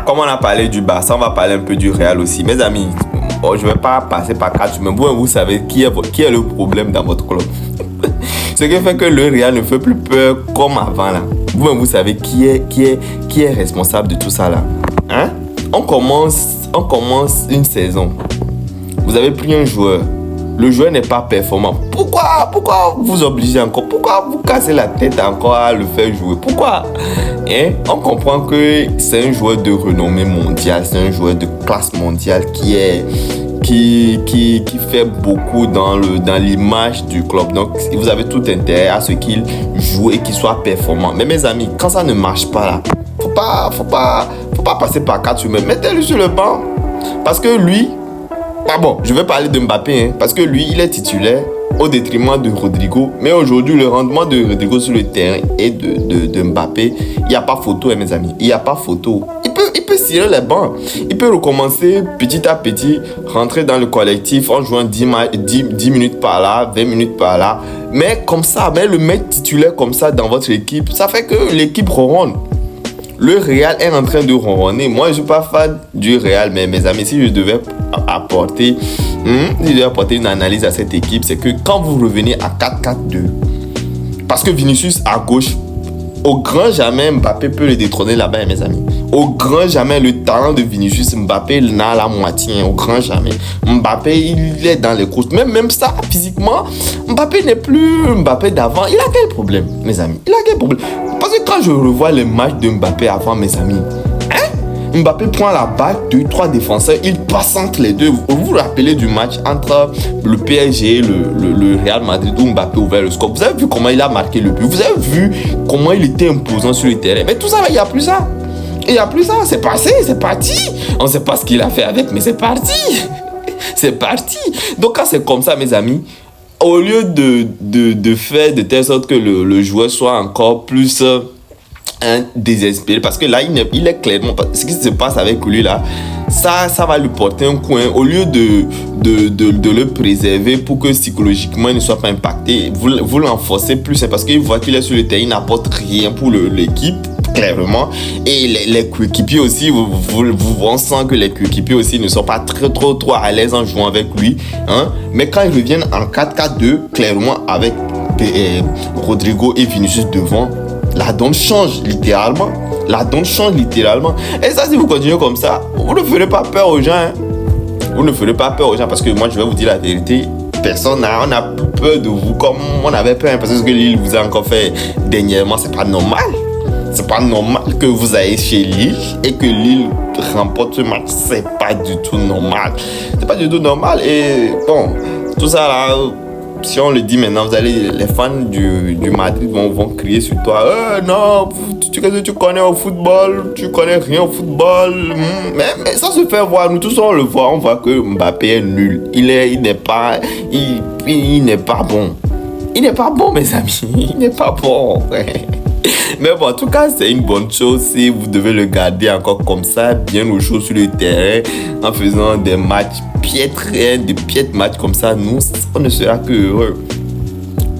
comme on a parlé du Barça, on va parler un peu du Real aussi. Mes amis, je ne vais pas passer par quatre, mais vous savez qui est le problème dans votre club. Ce qui fait que le Real ne fait plus peur comme avant là. Vous savez qui est responsable de tout ça là. Hein? On commence une saison. Vous avez pris un joueur. Le joueur n'est pas performant. Pourquoi vous obligez encore? Pourquoi vous cassez la tête encore à le faire jouer? Pourquoi? Hein? On comprend que c'est un joueur de renommée mondiale. C'est un joueur de classe mondiale qui fait beaucoup dans l'image du club. Donc, vous avez tout intérêt à ce qu'il joue et qu'il soit performant. Mais mes amis, quand ça ne marche pas là, faut pas passer par quatre humains. Mettez-le sur le banc. Parce que lui, je vais parler de Mbappé, hein, parce que lui, il est titulaire au détriment de Rodrigo. Mais aujourd'hui, le rendement de Rodrigo sur le terrain et de Mbappé, il n'y a pas photo, hein, mes amis. Il n'y a pas photo. Il peut cirer les bancs. Il peut recommencer petit à petit, rentrer dans le collectif en jouant 10 minutes par là, 20 minutes par là. Mais comme ça, le mettre titulaire comme ça dans votre équipe, ça fait que l'équipe ronronne. Le Real est en train de ronronner. Moi, je ne suis pas fan du Real, mais mes amis, si je devais apporter une analyse à cette équipe, c'est que quand vous revenez à 4-4-2, parce que Vinicius à gauche, au grand jamais Mbappé peut le détrôner là-bas, mes amis. Au grand jamais, le talent de Vinicius, Mbappé n'a la moitié. Au grand jamais. Mbappé, il est dans les courses. Même ça, physiquement, Mbappé n'est plus Mbappé d'avant. Il a quel problème, mes amis? Il a quel problème? Parce que quand je revois les matchs de Mbappé avant, mes amis, Mbappé prend la balle, 2-3 défenseurs, il passe entre les deux. Vous vous rappelez du match entre le PSG et le Real Madrid où Mbappé a ouvert le score. Vous avez vu comment il a marqué le but. Vous avez vu comment il était imposant sur le terrain. Mais tout ça, il n'y a plus ça. Il n'y a plus ça. C'est passé, c'est parti. On ne sait pas ce qu'il a fait avec, mais c'est parti. C'est parti. Donc quand c'est comme ça, mes amis, au lieu de faire de telle sorte que le joueur soit encore plus désespéré, parce que là il est clairement, ce qui se passe avec lui là, ça va lui porter un coup, hein. Au lieu de le préserver pour que psychologiquement il ne soit pas impacté, vous l'enforcez plus, hein, parce qu'il voit qu'il est sur le terrain, il n'apporte rien pour l'équipe clairement, et les coéquipiers aussi, on sent que les coéquipiers aussi ne sont pas trop à l'aise en jouant avec lui, hein. Mais quand ils reviennent en 4-4-2 clairement avec Rodrigo et Vinicius devant, la donne change littéralement. Et ça, si vous continuez comme ça, vous ne ferez pas peur aux gens, hein. Vous ne ferez pas peur aux gens, parce que moi je vais vous dire la vérité, on n'a plus peur de vous comme on avait peur, hein, parce que ce que Lille vous a encore fait dernièrement, c'est pas normal. C'est pas normal que vous ayez chez Lille et que Lille remporte ce match. C'est pas du tout normal. Et bon, tout ça là, si on le dit maintenant, les fans du Madrid vont crier sur toi. Non, tu connais au football, tu connais rien au football. Mais ça se fait voir. Nous tous on le voit. On voit que Mbappé est nul. Il n'est pas bon. Il n'est pas bon, mes amis. Il n'est pas bon. Mais bon, en tout cas, c'est une bonne chose si vous devez le garder encore comme ça, bien au chaud sur le terrain, en faisant des matchs piètres, des piètres matchs comme ça. Nous, on ne sera que heureux.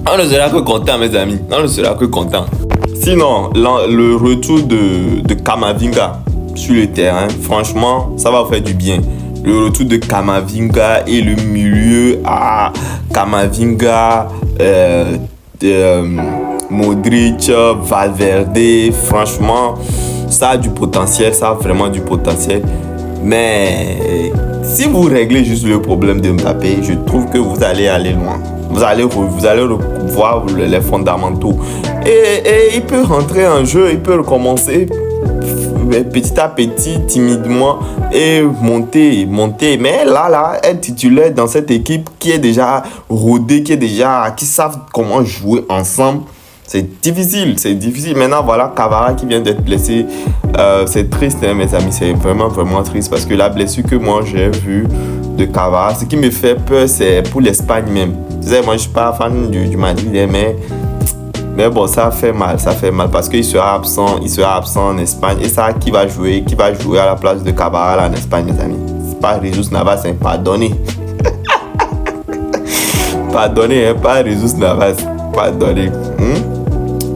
On ne sera que content, mes amis. On ne sera que content. Sinon, le retour de Camavinga sur le terrain, franchement, ça va vous faire du bien. Le retour de Camavinga et le milieu à Camavinga, Modric, Valverde, franchement, ça a du potentiel, ça a vraiment du potentiel. Mais si vous réglez juste le problème de Mbappé, je trouve que vous allez aller loin. Vous allez voir les fondamentaux. Et il peut rentrer en jeu, il peut recommencer petit à petit, timidement, et monter. Mais là, être titulaire dans cette équipe qui est déjà rodée, qui savent comment jouer ensemble, c'est difficile. Maintenant, voilà, Cavara qui vient d'être blessé. C'est triste, hein, mes amis. C'est vraiment triste, parce que la blessure que moi j'ai vue de Cavara, ce qui me fait peur, c'est pour l'Espagne même. Vous savez, moi, je suis pas fan du Madrid, mais bon, ça fait mal, parce qu'il sera absent en Espagne. Et ça, qui va jouer à la place de Cavara là, en Espagne, mes amis? C'est pas Jesus Navas, hein, pardonnez. Pardonnez, hein, pas Jesus Navas, pardonnez.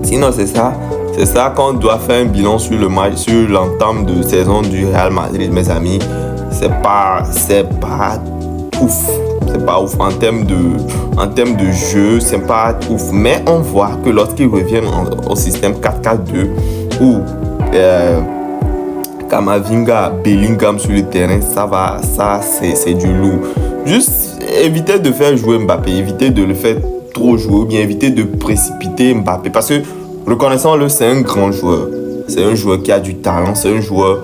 Sinon, c'est ça. C'est ça quand on doit faire un bilan sur le match, sur l'entame de saison du Real Madrid, mes amis. C'est pas ouf. C'est pas ouf en termes de jeu, c'est pas ouf. Mais on voit que lorsqu'ils reviennent au système 4-4-2 où Camavinga, Bellingham sur le terrain, c'est du lourd. Juste éviter de faire jouer Mbappé, éviter de le faire trop jouer ou bien éviter de précipiter Mbappé. Parce que, reconnaissons-le, c'est un grand joueur. C'est un joueur qui a du talent, c'est un joueur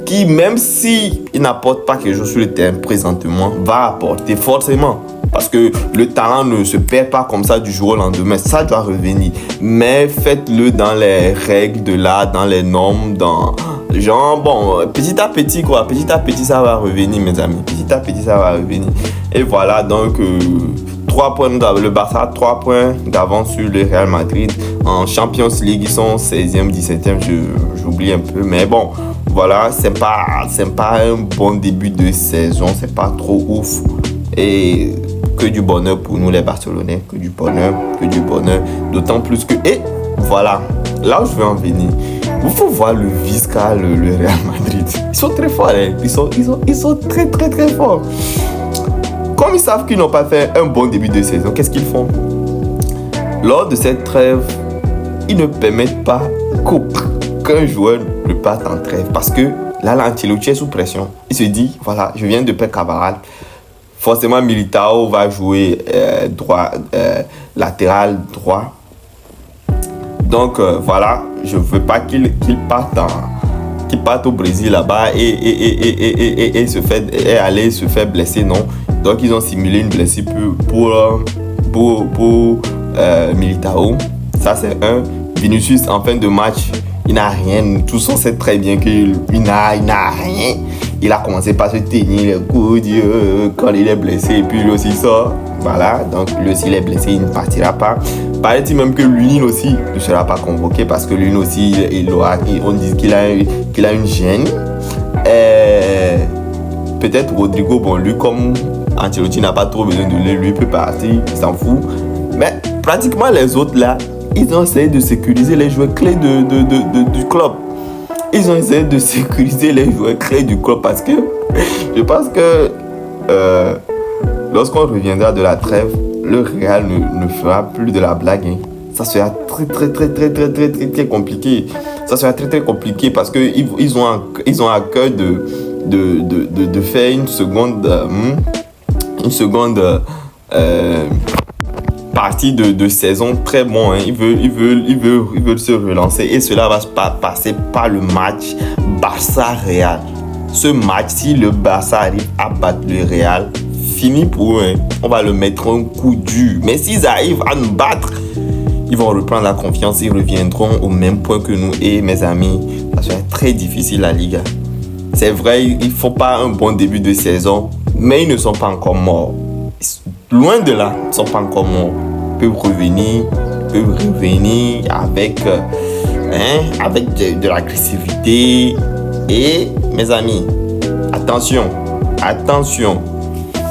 qui, même si il n'apporte pas quelque chose sur le terrain présentement, va apporter forcément. Parce que le talent ne se perd pas comme ça du jour au lendemain. Ça doit revenir. Mais faites-le dans les règles de l'art, dans les normes, dans... Genre, bon, petit à petit, quoi. Petit à petit, ça va revenir, mes amis. Petit à petit, ça va revenir. Et voilà, donc... 3 points, le Barça a 3 points d'avance sur le Real Madrid. En Champions League, ils sont 16e, 17e, j'oublie un peu. Mais bon, voilà, c'est pas un bon début de saison, c'est pas trop ouf. Et que du bonheur pour nous les Barcelonais, que du bonheur. D'autant plus que, et voilà, là où je veux en venir, il faut voir le vice qu'a le Real Madrid. Ils sont très forts, hein. Ils sont très très très forts. Comme ils savent qu'ils n'ont pas fait un bon début de saison, qu'est-ce qu'ils font? Lors de cette trêve, ils ne permettent pas qu'un joueur ne parte en trêve. Parce que là, Ancelotti est sous pression. Il se dit, voilà, je viens de perdre Cavaral. Forcément, Militao va jouer latéral droit. Donc, voilà, je ne veux pas qu'il parte au Brésil là-bas et aller se faire blesser, non. Donc, ils ont simulé une blessure pour Militao. Ça, c'est un. Vinicius, en fin de match, il n'a rien. Tous on sait très bien qu'il n'a rien. Il a commencé par se tenir les coudes quand il est blessé. Et puis, lui aussi sort. Voilà. Donc, lui aussi, il est blessé. Il ne partira pas. Paraît-il même que Lunin aussi ne sera pas convoqué parce que Lunin aussi, on dit qu'il a une gêne. Peut-être Rodrigo, bon, lui, comme Ancelotti n'a pas trop besoin de lui, il peut partir, il s'en fout. Mais pratiquement les autres là, ils ont essayé de sécuriser les joueurs clés du club. Ils ont essayé de sécuriser les joueurs clés du club parce que je pense que lorsqu'on reviendra de la trêve, le Real ne fera plus de la blague. Hein. Ça sera très compliqué. Ça sera très compliqué parce qu'ils ont à cœur de faire une seconde partie de saison très bon. Hein. Ils veulent se relancer et cela va passer par le match Barça-Real. Ce match, si le Barça arrive à battre le Real, fini pour eux. Hein. On va le mettre un coup dur. Mais s'ils arrivent à nous battre, ils vont reprendre la confiance. Ils reviendront au même point que nous. Et mes amis, ça sera très difficile la Liga. C'est vrai, il ne faut pas un bon début de saison, mais ils ne sont pas encore morts. Loin de là, ils ne sont pas encore morts. Ils peuvent revenir avec de l'agressivité. Et mes amis, attention.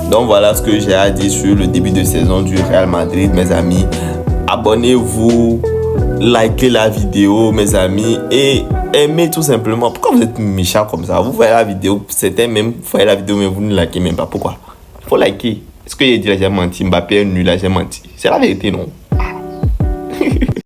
Donc voilà ce que j'ai à dire sur le début de saison du Real Madrid, mes amis. Abonnez-vous, likez la vidéo, mes amis, et aimez tout simplement. Pourquoi vous êtes méchants comme ça? Vous voyez la vidéo, vous voyez la vidéo, mais vous ne likez même pas. Pourquoi? Il faut liker. Est-ce que j'ai dit là, j'ai menti? Mbappé est nul, là, j'ai menti. C'est la vérité, non?